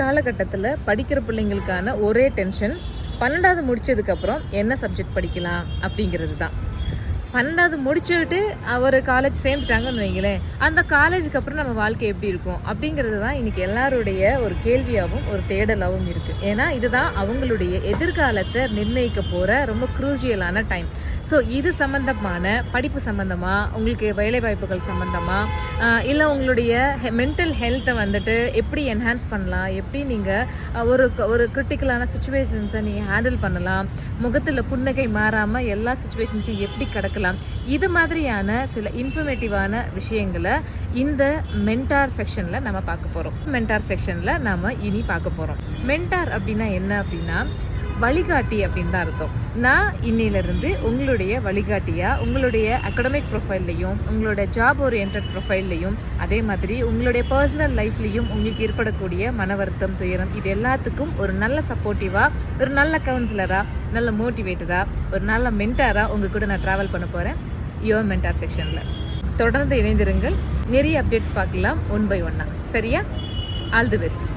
காலகட்டத்தில் படிக்கிற பிள்ளைங்களுக்கான ஒரே டென்ஷன் 12வது முடிச்சதுக்கப்புறம் என்ன சப்ஜெக்ட் படிக்கலாம் அப்படிங்கிறது தான். 12வது முடிச்சுட்டு ஒரு காலேஜ் சேர்ந்துட்டாங்கன்னு வைங்களேன், அந்த காலேஜுக்கு அப்புறம் நம்ம வாழ்க்கை எப்படி இருக்கும் அப்படிங்கிறது தான் இன்னைக்கு எல்லாருடைய ஒரு கேள்வியாகவும் ஒரு தேடலாகவும் இருக்குது. ஏன்னா இதுதான் அவங்களுடைய எதிர்காலத்தை நிர்ணயிக்க போகிற ரொம்ப குரூஷியலான டைம். ஸோ இது சம்மந்தமான படிப்பு சம்மந்தமாக, உங்களுக்கு வேலைவாய்ப்புகள் சம்மந்தமாக, இல்லை உங்களுடைய மென்டல் ஹெல்த்தை வந்துட்டு எப்படி என்ஹான்ஸ் பண்ணலாம், எப்படி நீங்கள் ஒரு கிரிட்டிக்கலான சுச்சுவேஷன்ஸை நீங்கள் ஹேண்டில் பண்ணலாம், முகத்தில் புன்னகை மாறாமல் எல்லா சுச்சுவேஷன்ஸையும் எப்படி கடக்கலாம், இது மாதிரியான சில இன்ஃபர்மேட்டிவான விஷயங்களை இந்த மென்டார் செக்ஷன்ல நம்ம பார்க்க போறோம். மென்டார் செக்ஷன்ல நாம இனி பார்க்க போறோம். மென்டார் அப்படின்னா என்ன அப்படின்னா வழிகாட்டி அப்படின்னு தான் அர்த்தம். நான் இன்னிலிருந்து உங்களுடைய வழிகாட்டியா உங்களுடைய அகடமிக் ப்ரொஃபைல்லையும் உங்களுடைய ஜாப் ஓரியன்ட் ப்ரொஃபைல்லையும் அதே மாதிரி உங்களுடைய பர்சனல் லைஃப்லையும் உங்களுக்கு ஏற்படக்கூடிய மன வருத்தம், துயரம், இது எல்லாத்துக்கும் ஒரு நல்ல சப்போர்ட்டிவா, ஒரு நல்ல கவுன்சிலரா, நல்ல மோட்டிவேட்டரா, ஒரு நல்ல மென்டாரா உங்க கூட நான் டிராவல் பண்ண போறேன் யுவர் மென்டார் செக்ஷன்ல. தொடர்ந்து இணைந்திருங்கள். நிறைய அப்டேட்ஸ் பார்க்கலாம் ஒன் பை ஒன்னா. சரியா? All the best.